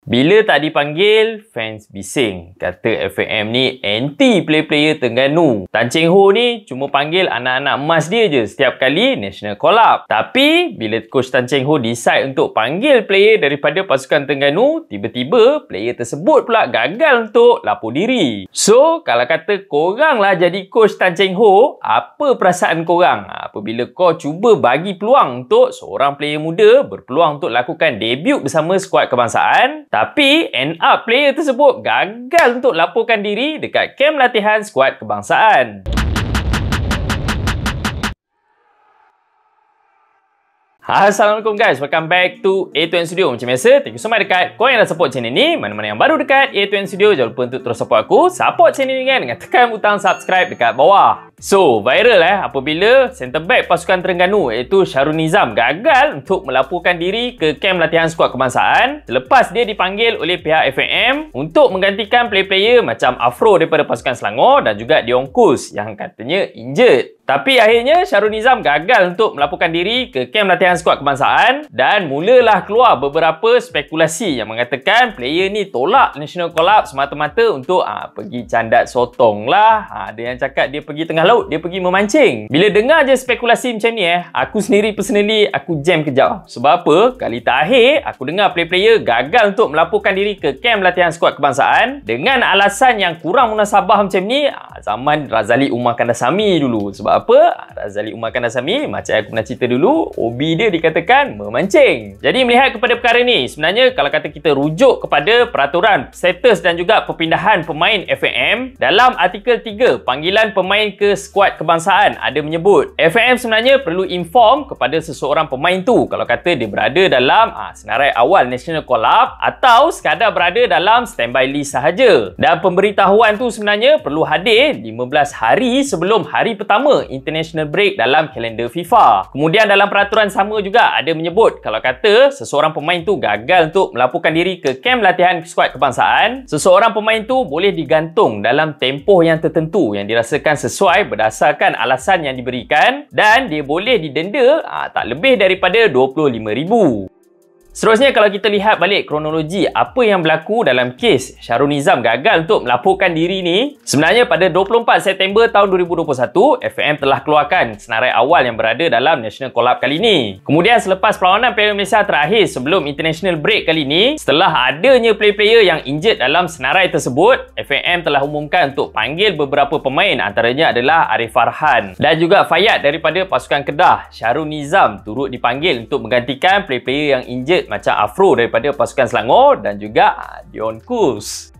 Bila tak dipanggil, fans bising. Kata FAM ni anti player-player Terengganu. Tan Cheng Ho ni cuma panggil anak-anak emas dia je setiap kali national call up. Tapi bila coach Tan Cheng Ho decide untuk panggil player daripada pasukan Terengganu, tiba-tiba player tersebut pula gagal untuk lapor diri. So, kalau kata korang lah jadi coach Tan Cheng Ho, apa perasaan korang apabila kau cuba bagi peluang untuk seorang player muda berpeluang untuk lakukan debut bersama skuad kebangsaan, tapi end up player tersebut gagal untuk laporkan diri dekat kem latihan skuad kebangsaan? Assalamualaikum guys, welcome back to A2N Studio. Macam biasa, thank you so much dekat korang yang dah support channel ni. Mana-mana yang baru dekat A2N Studio, jangan lupa untuk terus support aku. Support channel ni kan dengan tekan butang subscribe dekat bawah. So, viral apabila center back pasukan Terengganu iaitu Shahrul Nizam gagal untuk melaporkan diri ke kem latihan skuad kebangsaan selepas dia dipanggil oleh pihak FAM untuk menggantikan player-player macam Afro daripada pasukan Selangor dan juga Dion Kus yang katanya injured. Tapi akhirnya Shahrul Nizam gagal untuk melaporkan diri ke kem latihan skuad kebangsaan dan mulalah keluar beberapa spekulasi yang mengatakan player ni tolak national call up semata-mata untuk pergi candat sotong lah. Ada yang cakap dia pergi tengah laut, dia pergi memancing. Bila dengar je spekulasi macam ni aku sendiri personally aku jam kejap. Sebab apa? Kali terakhir aku dengar player-player gagal untuk melaporkan diri ke kem latihan skuad kebangsaan dengan alasan yang kurang munasabah macam ni zaman Razali Umar Kandasamy dulu. Sebab apa? Razali Umar Kandasamy, macam aku pernah cerita dulu, hobi dia dikatakan memancing. Jadi melihat kepada perkara ni, sebenarnya kalau kata kita rujuk kepada peraturan status dan juga perpindahan pemain FAM, dalam artikel 3 panggilan pemain ke skuad kebangsaan ada menyebut FAM sebenarnya perlu inform kepada seseorang pemain tu kalau kata dia berada dalam senarai awal national call up atau sekadar berada dalam standby list sahaja. Dan pemberitahuan tu sebenarnya perlu hadir 15 hari sebelum hari pertama international break dalam kalender FIFA. Kemudian dalam peraturan sama juga ada menyebut kalau kata seseorang pemain tu gagal untuk melaporkan diri ke kem latihan skuad kebangsaan, seseorang pemain tu boleh digantung dalam tempoh yang tertentu yang dirasakan sesuai berdasarkan alasan yang diberikan dan dia boleh didenda tak lebih daripada RM25,000. Seterusnya kalau kita lihat balik kronologi apa yang berlaku dalam kes Shahrul Nizam gagal untuk melaporkan diri ni, sebenarnya pada 24 September tahun 2021 FAM telah keluarkan senarai awal yang berada dalam national call up kali ni. Kemudian selepas perlawanan Piala Malaysia terakhir sebelum international break kali ni, setelah adanya player-player yang injured dalam senarai tersebut, FAM telah umumkan untuk panggil beberapa pemain, antaranya adalah Arif Farhan dan juga Fayad daripada pasukan Kedah. Shahrul Nizam turut dipanggil untuk menggantikan player-player yang injured macam Afro daripada pasukan Selangor dan juga Dion Kus.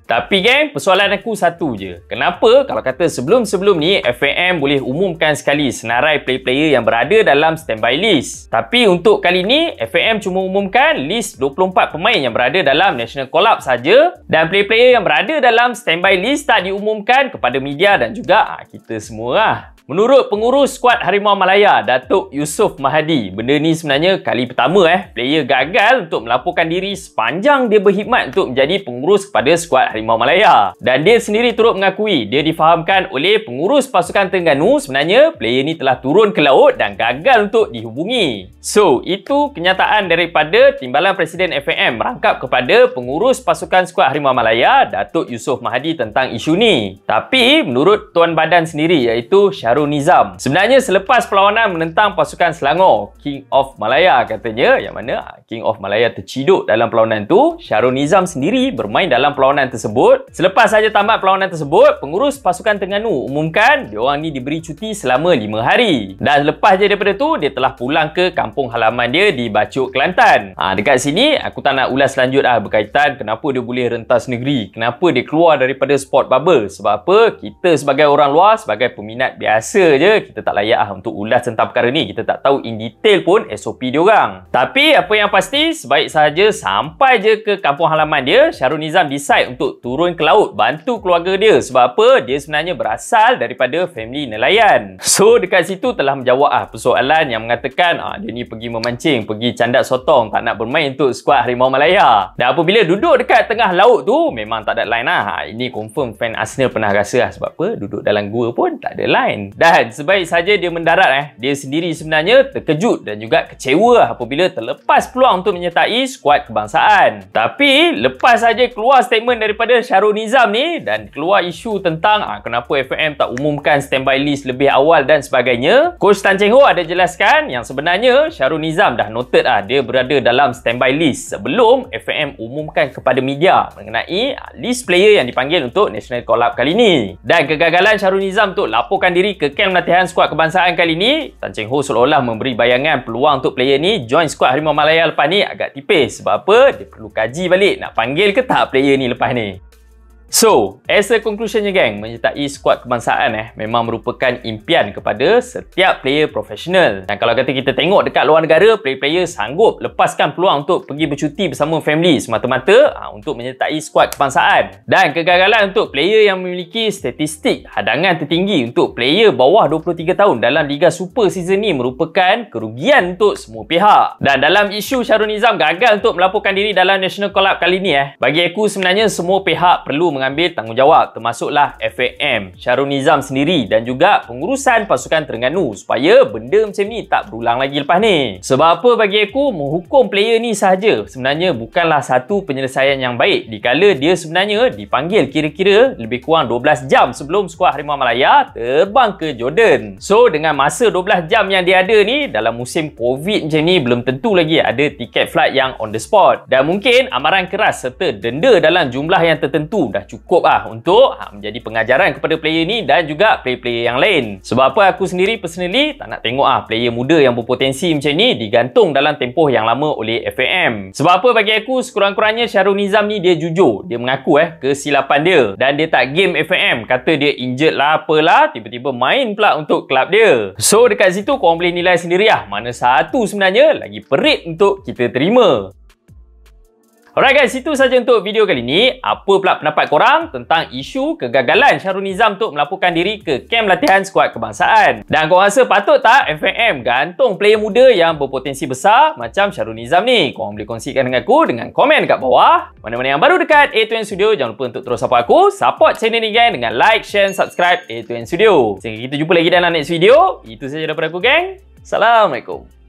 Tapi geng, persoalan aku satu je. Kenapa kalau kata sebelum-sebelum ni FAM boleh umumkan sekali senarai player-player yang berada dalam standby list, tapi untuk kali ni FAM cuma umumkan list 24 pemain yang berada dalam national call up saja dan player-player yang berada dalam standby list tak diumumkan kepada media dan juga kita semua lah. Menurut pengurus skuad Harimau Malaya, Datuk Yusof Mahadi, benda ni sebenarnya kali pertama player gagal untuk melaporkan diri sepanjang dia berkhidmat untuk menjadi pengurus kepada skuad Harimau Malaya. Dan dia sendiri turut mengakui dia difahamkan oleh pengurus pasukan Terengganu sebenarnya player ni telah turun ke laut dan gagal untuk dihubungi. So, itu kenyataan daripada Timbalan Presiden FAM merangkap kepada pengurus pasukan skuad Harimau Malaya, Datuk Yusof Mahadi tentang isu ni. Tapi menurut Tuan Badan sendiri iaitu Shahrul Nizam, sebenarnya selepas perlawanan menentang pasukan Selangor, King of Malaya katanya, yang mana King of Malaya terciduk dalam perlawanan tu, Shahrul Nizam sendiri bermain dalam perlawanan tersebut. Selepas saja tamat perlawanan tersebut, pengurus pasukan Terengganu umumkan diorang ni diberi cuti selama 5 hari. Dan lepas je daripada tu, dia telah pulang ke kampung halaman dia di Bacuk, Kelantan. Dekat sini aku tak nak ulas lanjut berkaitan kenapa dia boleh rentas negeri, kenapa dia keluar daripada sport bubble. Sebab apa? Kita sebagai orang luar, sebagai peminat biasa je, kita tak layak untuk ulas tentang perkara ni. Kita tak tahu in detail pun SOP diorang. Tapi apa yang pasti, sebaik sahaja sampai je ke kampung halaman dia, Shahrul Nizam decide untuk turun ke laut bantu keluarga dia. Sebab apa? Dia sebenarnya berasal daripada family nelayan. So dekat situ telah menjawab persoalan yang mengatakan dia ni pergi memancing, pergi candat sotong, tak nak bermain untuk skuad Harimau Malaya. Dan apabila duduk dekat tengah laut tu, memang tak ada line Ini confirm fan Arsenal pernah rasa sebab apa? Duduk dalam gua pun tak ada line. Jordan. Dan sebaik saja dia mendarat, dia sendiri sebenarnya terkejut dan juga kecewa apabila terlepas peluang untuk menyertai skuad kebangsaan. Tapi lepas saja keluar statement daripada Shahrul Nizam ni dan keluar isu tentang kenapa FAM tak umumkan standby list lebih awal dan sebagainya, Coach Tan Cheng Ho ada jelaskan yang sebenarnya Shahrul Nizam dah noted dia berada dalam standby list sebelum FAM umumkan kepada media mengenai list player yang dipanggil untuk National Call-Up kali ini. Dan kegagalan Shahrul Nizam untuk laporkan diri ke kem latihan skuad kebangsaan kali ini, Tan Cheng Ho seolah-olah memberi bayangan peluang untuk player ni join skuad Harimau Malaya lepas ni agak tipis. Sebab apa? Dia perlu kaji balik nak panggil ke tak player ni lepas ni. So, as a conclusionnya gang, menyertai skuad kebangsaan memang merupakan impian kepada setiap player profesional. Dan kalau kata kita tengok dekat luar negara, player-player sanggup lepaskan peluang untuk pergi bercuti bersama family semata-mata untuk menyertai skuad kebangsaan. Dan kegagalan untuk player yang memiliki statistik hadangan tertinggi untuk player bawah 23 tahun dalam Liga Super season ni merupakan kerugian untuk semua pihak. Dan dalam isu Shahrul Nizam gagal untuk melaporkan diri dalam National Call-Up kali ni, bagi aku sebenarnya semua pihak perlu mengambil tanggungjawab, termasuklah FAM, Shahrul Nizam sendiri dan juga pengurusan pasukan Terengganu supaya benda macam ni tak berulang lagi lepas ni. Sebab apa bagi aku, menghukum player ni sahaja sebenarnya bukanlah satu penyelesaian yang baik dikala dia sebenarnya dipanggil kira-kira lebih kurang 12 jam sebelum skuad Harimau Malaya terbang ke Jordan. So dengan masa 12 jam yang dia ada ni dalam musim COVID macam ni, belum tentu lagi ada tiket flight yang on the spot. Dan mungkin amaran keras serta denda dalam jumlah yang tertentu dah cukup untuk menjadi pengajaran kepada player ni dan juga player-player yang lain. Sebab apa aku sendiri personally tak nak tengok player muda yang berpotensi macam ni digantung dalam tempoh yang lama oleh FAM. Sebab apa bagi aku, sekurang-kurangnya Shahrul Nizam ni dia jujur, dia mengaku kesilapan dia dan dia tak game FAM, kata dia injured lah apalah, tiba-tiba main pula untuk kelab dia. So dekat situ korang boleh nilai sendiri mana satu sebenarnya lagi perit untuk kita terima. Alright guys, itu saja untuk video kali ni. Apa pula pendapat korang tentang isu kegagalan Shahrul Nizam untuk melaporkan diri ke kem latihan skuad kebangsaan? Dan korang rasa patut tak FAM gantung player muda yang berpotensi besar macam Shahrul Nizam ni? Korang boleh kongsikan dengan aku dengan komen dekat bawah. Mana-mana yang baru dekat A2N Studio, jangan lupa untuk terus support aku. Support channel ni gang dengan like, share, subscribe A2N Studio. Sehingga kita jumpa lagi dalam next video. Itu saja daripada aku gang. Assalamualaikum.